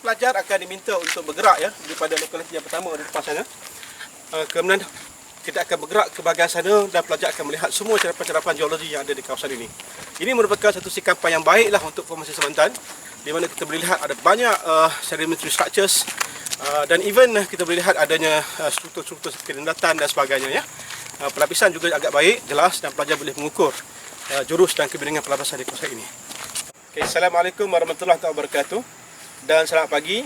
Pelajar akan diminta untuk bergerak ya daripada lokaliti yang pertama di depan sana. Kemudian kita akan bergerak ke bahagian sana dan pelajar akan melihat semua cerapan-cerapan geologi yang ada di kawasan ini. Ini merupakan satu sikapan yang baiklah untuk formasi Semantan, di mana kita boleh lihat ada banyak sedimentary structures dan even kita boleh lihat adanya struktur-struktur seperti rendatan dan sebagainya ya. Pelapisan juga agak baik, jelas, dan pelajar boleh mengukur jurus dan kebiringan pelapisan di kawasan ini. Okay, Assalamualaikum warahmatullahi wabarakatuh dan selamat pagi.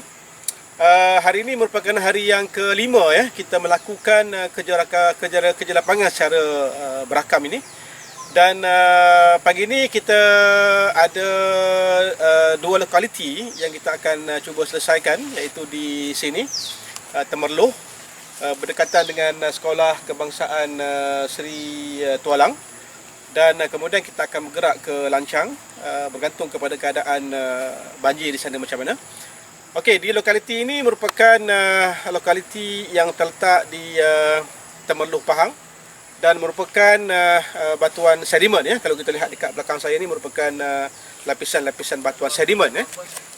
Hari ini merupakan hari yang kelima ya kita melakukan kerja lapangan secara berakam ini. Dan pagi ini kita ada dua lokaliti yang kita akan cuba selesaikan, iaitu di sini Temerloh, berdekatan dengan Sekolah Kebangsaan Seri Tualang, dan kemudian kita akan bergerak ke Lancang bergantung kepada keadaan banjir di sana macam mana. Okey, di lokaliti ini merupakan lokaliti yang terletak di Temerloh Pahang dan merupakan batuan sedimen ya. Kalau kita lihat dekat belakang saya ini merupakan lapisan-lapisan batuan sedimen ya.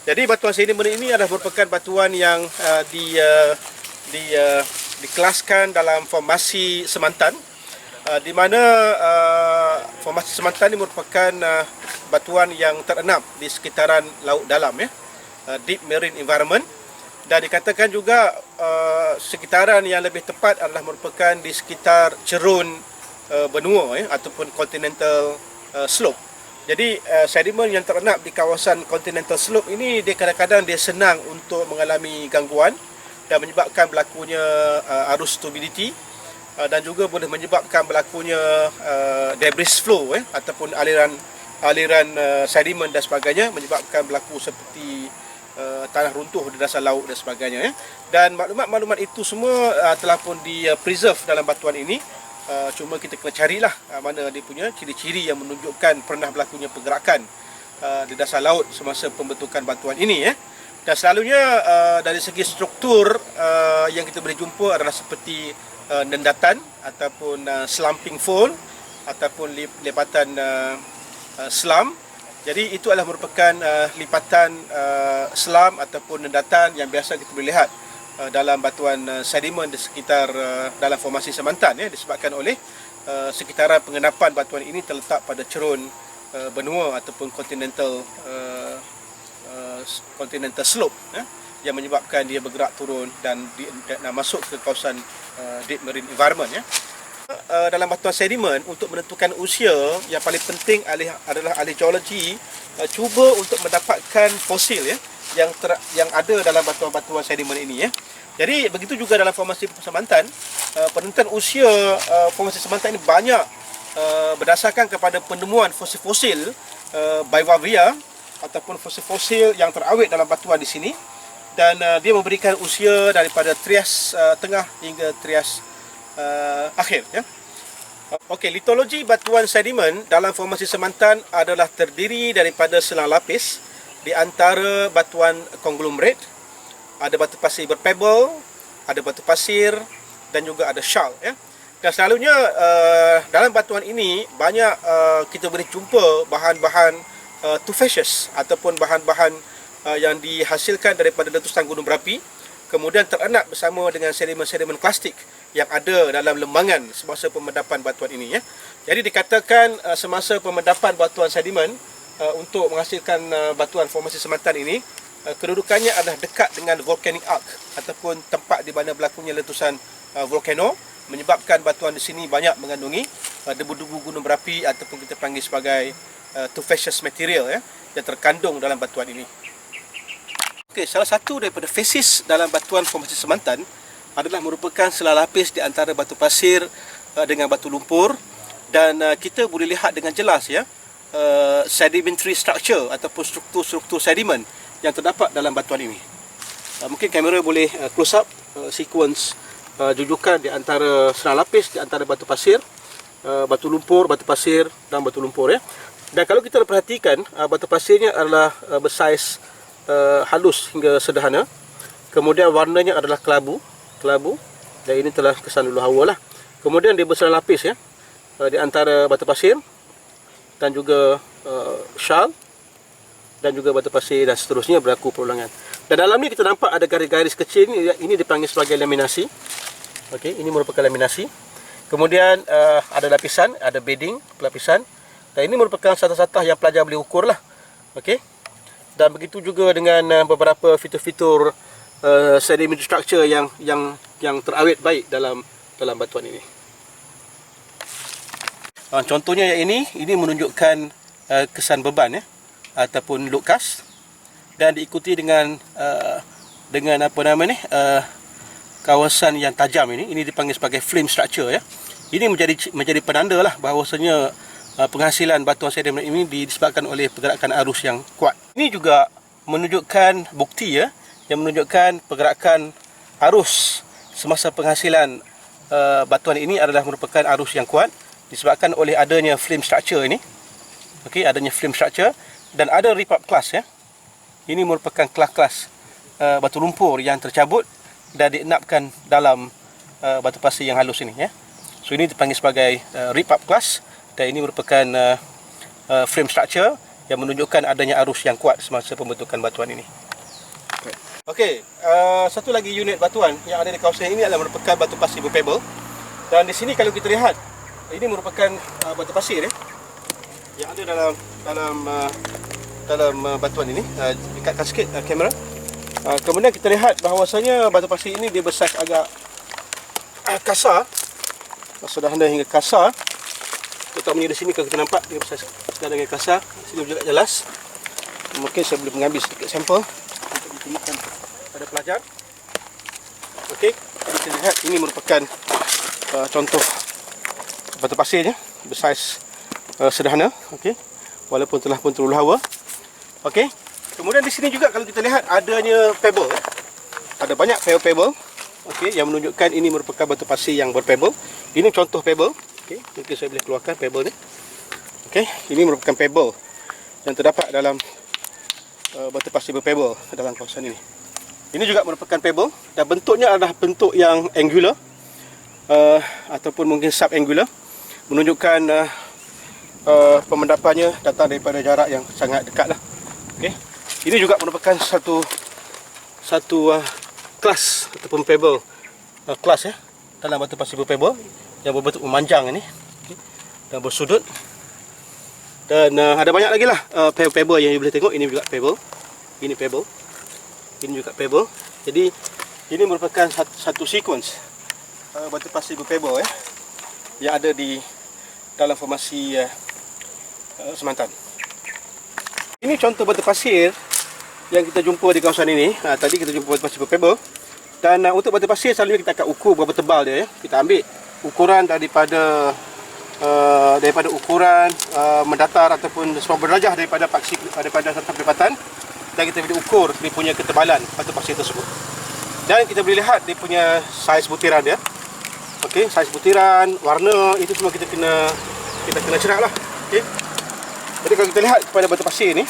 Jadi batuan sedimen ini adalah merupakan batuan yang dikelaskan dalam formasi Semantan, di mana formasi Semantan ini merupakan batuan yang terenam di sekitaran laut dalam ya, deep marine environment, dan dikatakan juga sekitaran yang lebih tepat adalah merupakan di sekitar cerun benua ya, ataupun continental slope. Jadi sedimen yang terenap di kawasan continental slope ini dia kadang-kadang dia senang untuk mengalami gangguan dan menyebabkan berlakunya arus turbidity, dan juga boleh menyebabkan berlakunya debris flow ataupun aliran sedimen dan sebagainya, menyebabkan berlaku seperti tanah runtuh di dasar laut dan sebagainya ya. Dan maklumat-maklumat itu semua telah pun di-preserve dalam batuan ini. Cuma kita kena carilah mana dia punya ciri-ciri yang menunjukkan pernah berlakunya pergerakan di dasar laut semasa pembentukan batuan ini ya. Dan selalunya dari segi struktur yang kita boleh jumpa adalah seperti nendatan ataupun slumping fall ataupun lipatan selam. Jadi itu adalah merupakan lipatan selam ataupun nendatan yang biasa kita boleh lihat dalam batuan sedimen di sekitar dalam formasi Semantan ya, disebabkan oleh sekitaran pengenapan batuan ini terletak pada cerun benua ataupun continental slope ya, yang menyebabkan dia bergerak turun dan masuk ke kawasan deep marine environment ya. Dalam batuan sedimen, untuk menentukan usia, yang paling penting adalah ahli geologi cuba untuk mendapatkan fosil ya yang ada dalam batuan-batuan sedimen ini ya. Jadi begitu juga dalam formasi Semantan, penentuan usia formasi Semantan ini banyak berdasarkan kepada penemuan fosil-fosil bivalvia ataupun fosil-fosil yang terawet dalam batuan di sini, dan dia memberikan usia daripada Trias tengah hingga Trias akhir ya. Okey, litologi batuan sedimen dalam formasi Semantan adalah terdiri daripada selang lapis di antara batuan konglomerat. Ada batu pasir berpebble, ada batu pasir, dan juga ada shale ya. Dan selalunya dalam batuan ini banyak kita boleh jumpa bahan-bahan tufaceous ataupun bahan-bahan yang dihasilkan daripada letusan gunung berapi, kemudian terenap bersama dengan sedimen-sedimen plastik yang ada dalam lembangan semasa pemendapan batuan ini ya. Jadi dikatakan semasa pemendapan batuan sedimen untuk menghasilkan batuan formasi Semantan ini, kedudukannya adalah dekat dengan volcanic arc ataupun tempat di mana berlakunya letusan volcano, menyebabkan batuan di sini banyak mengandungi debu-debu gunung berapi ataupun kita panggil sebagai tufaceous material ya, yang terkandung dalam batuan ini. Okey, salah satu daripada fasis dalam batuan formasi Semantan adalah merupakan selang lapis di antara batu pasir dengan batu lumpur, dan kita boleh lihat dengan jelas ya sedimentary structure ataupun struktur-struktur sedimen yang terdapat dalam batuan ini. Mungkin kamera boleh close up sequence jujukan di antara selang lapis di antara batu pasir, batu lumpur, batu pasir dan batu lumpur ya. Dan kalau kita perhatikan, batu pasirnya adalah bersaiz halus hingga sederhana. Kemudian warnanya adalah kelabu, dan ini telah kesan dulu hawa lah. Kemudian dia berselang lapis ya di antara batu pasir dan juga shale dan juga batu pasir, dan seterusnya berlaku perulangan. Dan dalam ni kita nampak ada garis-garis kecil ni, ini dipanggil sebagai laminasi. Okey, ini merupakan laminasi. Kemudian ada lapisan, ada bedding, pelapisan. Dan ini merupakan satah-satah yang pelajar boleh ukur lah. Okey. Dan begitu juga dengan beberapa fitur-fitur sedimentary structure yang terawet baik dalam batuan ini. Contohnya yang ini menunjukkan kesan beban ya, ataupun load cast, dan diikuti dengan apa nama ni, kawasan yang tajam ini dipanggil sebagai flame structure ya. Ini menjadi penanda lah bahawasanya penghasilan batuan sedimen ini disebabkan oleh pergerakan arus yang kuat. Ini juga menunjukkan bukti ya, yang menunjukkan pergerakan arus semasa penghasilan batuan ini adalah merupakan arus yang kuat disebabkan oleh adanya flame structure ini. Okey, adanya flame structure dan ada rip-up class ya. Ini merupakan kelas-kelas batu lumpur yang tercabut dan dienapkan dalam batu pasir yang halus ini ya. So ini dipanggil sebagai rip-up class dan ini merupakan frame structure yang menunjukkan adanya arus yang kuat semasa pembentukan batuan ini. Okey, satu lagi unit batuan yang ada di kawasan ini adalah merupakan batu pasir berpebble. Dan di sini kalau kita lihat, ini merupakan batu pasir yang ada dalam batuan ini. Dekatkan sikit kamera. Kemudian kita lihat bahawasanya batu pasir ini dia bersaiz agak kasar, sederhana hingga kasar. Terutamanya di sini kalau kita nampak dia bersaiz sederhana hingga kasar. Sini juga jelas. Mungkin saya boleh mengambil sedikit sampel untuk ditunjukkan pada pelajar. Okey, kita lihat ini merupakan contoh batu pasirnya, bersaiz sederhana. Okey, walaupun telah pun terlalu hawa. Okey. Kemudian di sini juga kalau kita lihat adanya pebble. Ada banyak pebble. Okey, yang menunjukkan ini merupakan batu pasir yang berpebble. Ini contoh pebble. Okey, mungkin saya boleh keluarkan pebble ni. Okey, ini merupakan pebble yang terdapat dalam batu pasir berpebble dalam kawasan ini. Ini juga merupakan pebble dan bentuknya adalah bentuk yang angular ataupun mungkin subangular, menunjukkan pemendapannya datang daripada jarak yang sangat dekat lah. Okay. Ini juga merupakan satu kelas ataupun pebble kelas ya, dalam batu pasir berpebble yang berbentuk memanjang ini, okay, dan bersudut. Dan ada banyak lagi lah pebble yang you boleh tengok. Ini juga pebble, ini pebble, ini juga pebble. Jadi ini merupakan satu sequence batu pasir berpebble yang ada di dalam formasi Semantan. Ini contoh batu pasir yang kita jumpa di kawasan ini. Tadi kita jumpa batu pasir berpebble. Dan untuk batu pasir selalunya kita akan ukur berapa tebal dia ya. Kita ambil ukuran daripada ukuran mendatar ataupun sebuah berdarjah daripada satu perlipatan, dan kita boleh ukur dia punya ketebalan batu pasir tersebut. Dan kita boleh lihat dia punya saiz butiran dia. Okey, saiz butiran, warna, itu semua kita kena cerak lah. Okey. Jadi kalau kita lihat kepada batu pasir ni,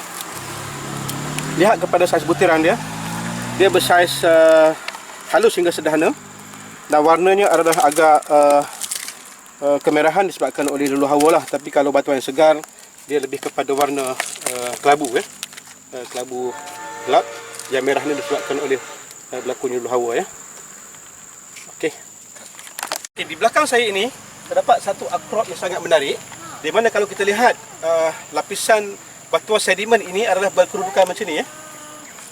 lihat kepada saiz butiran dia, dia bersaiz halus hingga sederhana, dan warnanya adalah agak kemerahan disebabkan oleh lulu hawa lah. Tapi kalau batuan yang segar, dia lebih kepada warna kelabu kelabu gelap. Yang merah ni disebabkan oleh berlakunya lulu hawa ya. Okey. Di belakang saya ini terdapat satu outcrop yang sangat menarik, di mana kalau kita lihat lapisan batuan sedimen ini adalah berkerudukan macam ni ya.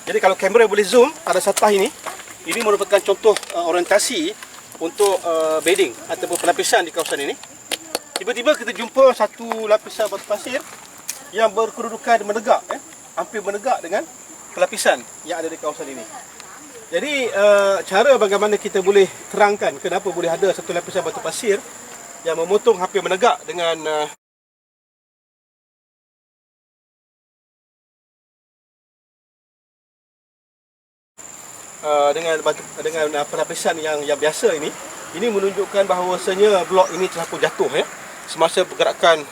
Jadi kalau kamera boleh zoom pada satah ini merupakan contoh orientasi untuk bedding ataupun pelapisan di kawasan ini. Tiba-tiba kita jumpa satu lapisan batu pasir yang berkerudukan menegak hampir menegak dengan pelapisan yang ada di kawasan ini. Jadi cara bagaimana kita boleh terangkan kenapa boleh ada satu lapisan batu pasir yang memotong hampir menegak dengan pelapisan yang biasa ini menunjukkan bahawasanya blok ini telah pun jatuh ya semasa pergerakan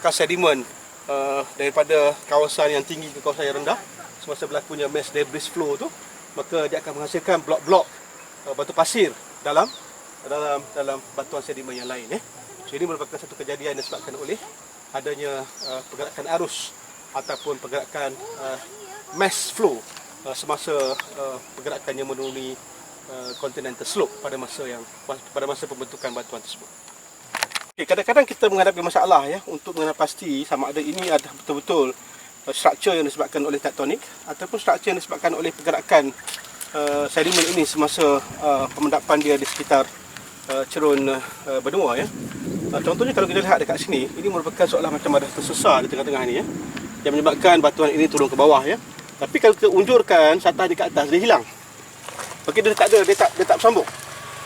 sedimen daripada kawasan yang tinggi ke kawasan yang rendah semasa berlakunya mass debris flow tu, maka dia akan menghasilkan blok-blok batu pasir dalam batuan sedimen yang lain So ini merupakan satu kejadian yang disebabkan oleh adanya pergerakan arus ataupun pergerakan mass flow semasa pergerakannya menuruni continental slope pada masa pembentukan batuan tersebut. Okay, kadang-kadang kita menghadapi masalah ya untuk mengenal pasti sama ada ini adalah betul-betul struktur yang disebabkan oleh tektonik ataupun struktur yang disebabkan oleh pergerakan sedimen ini semasa pemendapan dia di sekitar cerun benua ya. Contohnya kalau kita lihat dekat sini, ini merupakan seolah macam ada tersesar di tengah-tengah ni ya, yang menyebabkan batuan ini turun ke bawah ya. Tapi kalau kita unjurkan satah di kat atas, dia hilang. Bagi dia tak ada, dia tak bersambung.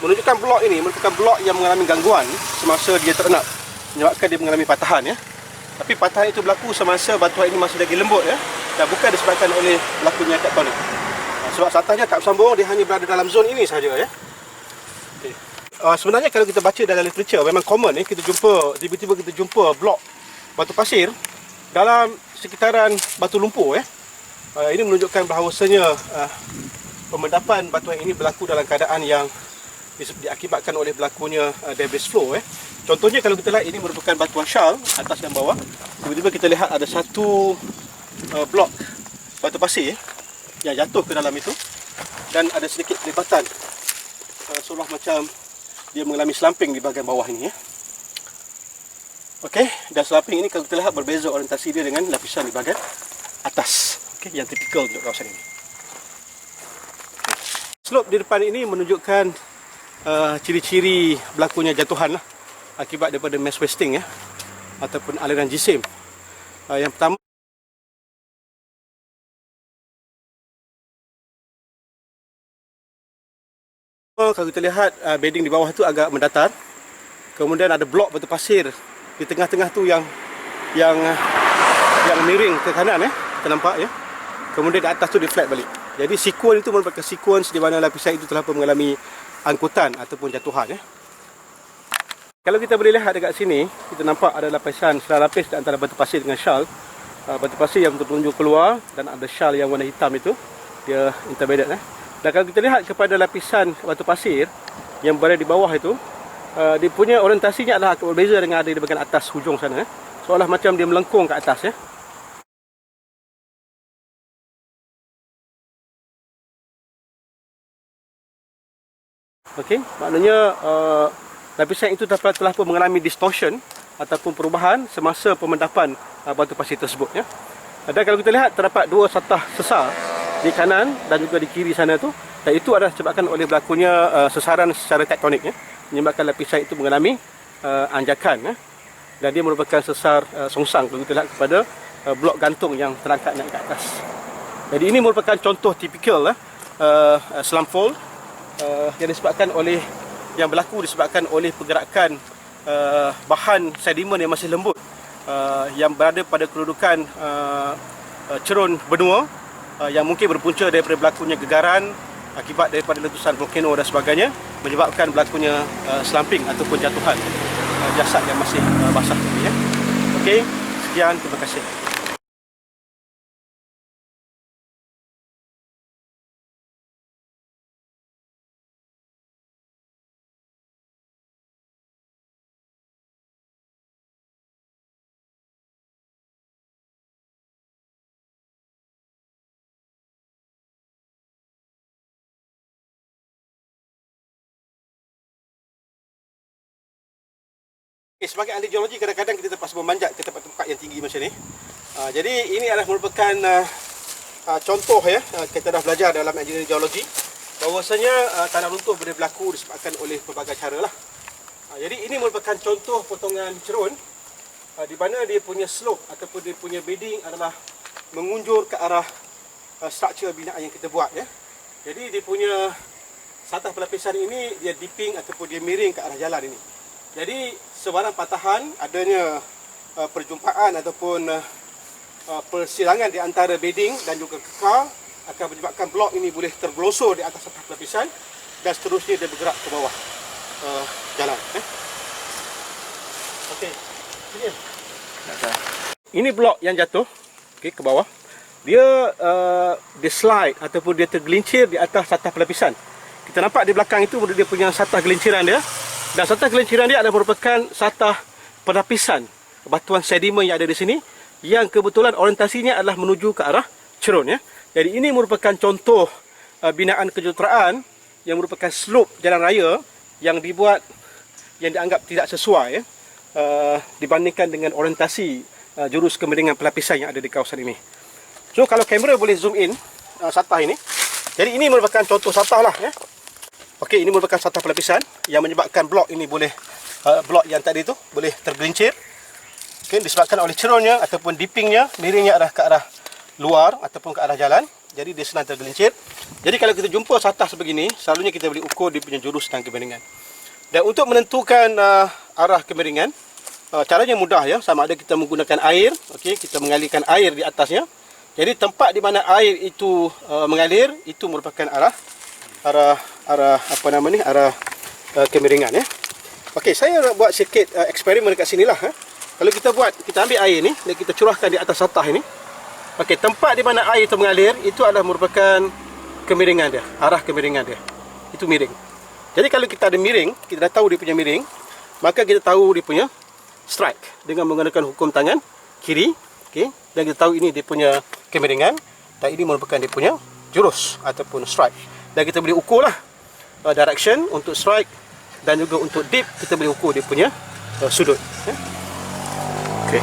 Menunjukkan blok ini merupakan blok yang mengalami gangguan semasa dia terenap, menyebabkan dia mengalami patahan ya. Tapi patahan itu berlaku semasa batuan ini masih lagi lembut ya, dan bukan disebabkan oleh berlakunya tektonik. Sebab satahnya tak bersambung, dia hanya berada dalam zon ini sahaja ya. Okay. Sebenarnya kalau kita baca dalam literature, memang common kita jumpa, tiba-tiba kita jumpa blok batu pasir dalam sekitaran batu lumpur ya. Ini menunjukkan bahawasanya pemendapan batuan ini berlaku dalam keadaan yang diakibatkan oleh berlakunya debris flow ya. Contohnya kalau kita lihat ini merupakan batuan shal atas dan bawah. Tiba-tiba kita lihat ada satu blok batu pasir yang jatuh ke dalam itu dan ada sedikit pelibatan seolah macam dia mengalami slumping di bahagian bawah ini ya. Okey, dan slumping ini kalau kita lihat berbeza orientasi dia dengan lapisan di bahagian atas. Okey, yang tipikal untuk kawasan ini. Slope di depan ini menunjukkan ciri-ciri berlakunya jatuhan lah, akibat daripada mass wasting ya, ataupun aliran jisim. Yang pertama, kalau kita lihat bedding di bawah tu agak mendatar. Kemudian ada blok batu pasir di tengah-tengah tu yang miring ke kanan ya, kita nampak ya. Kemudian di atas tu dia flat balik. Jadi sekuens itu merupakan sekuens di mana lapisan itu telah mengalami angkutan ataupun jatuhan ya. Kalau kita boleh lihat dekat sini, kita nampak ada lapisan selah lapis di antara batu pasir dengan shal. Batu pasir yang tertunjuk keluar dan ada shal yang warna hitam itu, dia intermediate. Dan kalau kita lihat kepada lapisan batu pasir yang berada di bawah itu, dia punya orientasinya adalah agak berbeza dengan ada di bahagian atas hujung sana. Seolah macam dia melengkung ke atas ya. Okey, maknanya lapisan itu telah pun mengalami distortion ataupun perubahan semasa pemendapan batu pasir tersebut ya. Dan kalau kita lihat terdapat dua satah sesar di kanan dan juga di kiri sana tu, dan itu adalah disebabkan oleh berlakunya sesaran secara tektonik ya, menyebabkan lapisan itu mengalami anjakan ya. Dan dia merupakan sesar songsang kalau kita lihat kepada blok gantung yang terangkat naik ke atas. Jadi ini merupakan contoh tipikal slump fault yang berlaku disebabkan oleh pergerakan bahan sedimen yang masih lembut yang berada pada kedudukan cerun benua yang mungkin berpunca daripada berlakunya gegaran akibat daripada letusan volcano dan sebagainya, menyebabkan berlakunya slumping ataupun jatuhan jasad yang masih basah ya. Okey, sekian, terima kasih. Sebagai ahli geologi, kadang-kadang kita terpaksa memanjat ke tempat-tempat yang tinggi macam ni. Jadi ini adalah merupakan contoh ya, kita dah belajar dalam engineering geologi bahawasanya tanah runtuh boleh berlaku disebabkan oleh pelbagai cara lah. Jadi ini merupakan contoh potongan cerun di mana dia punya slope ataupun dia punya bedding adalah mengunjur ke arah struktur binaan yang kita buat ya. Jadi dia punya satah pelapisan ini dia dipping ataupun dia miring ke arah jalan ini. Jadi sebarang patahan, adanya perjumpaan ataupun persilangan di antara bedding dan juga kekal akan menyebabkan blok ini boleh tergelosor di atas satah pelapisan dan seterusnya dia bergerak ke bawah jalan. Okey. Ini blok yang jatuh ke bawah. Dia slide ataupun dia tergelincir di atas satah pelapisan. Kita nampak di belakang itu dia punya satah gelinciran dia. Dan satah gelinciran dia adalah merupakan satah pelapisan batuan sedimen yang ada di sini yang kebetulan orientasinya adalah menuju ke arah cerun ya. Jadi ini merupakan contoh binaan kejuruteraan yang merupakan slope jalan raya yang dibuat yang dianggap tidak sesuai dibandingkan dengan orientasi jurus kemiringan pelapisan yang ada di kawasan ini. So kalau kamera boleh zoom in satah ini. Jadi ini merupakan contoh satah lah ya. Okey, ini merupakan satah pelapisan yang menyebabkan blok ini boleh blok yang tadi tu boleh tergelincir. Okey, disebabkan oleh cerunnya ataupun dippingnya, miringnya ke arah luar ataupun ke arah jalan. Jadi dia senang tergelincir. Jadi kalau kita jumpa satah sebegini, selalunya kita boleh ukur dia punya jurus dan kemiringan. Dan untuk menentukan arah kemiringan, caranya mudah ya, sama ada kita menggunakan air, okey, kita mengalirkan air di atasnya. Jadi tempat di mana air itu mengalir itu merupakan arah kemiringan ya. Okey, saya nak buat sikit eksperimen dekat sinilah ha. Kalau kita ambil air ni dan kita curahkan di atas satah ini. Okey, tempat di mana air itu mengalir itu adalah merupakan kemiringan dia, arah kemiringan dia. Itu miring. Jadi kalau kita ada miring, kita dah tahu dia punya miring, maka kita tahu dia punya strike dengan menggunakan hukum tangan kiri, okey. Dan kita tahu ini dia punya kemiringan dan ini merupakan dia punya jurus ataupun strike. Dan kita boleh ukurlah direction untuk strike dan juga untuk dip kita boleh ukur dia punya sudut. Okey.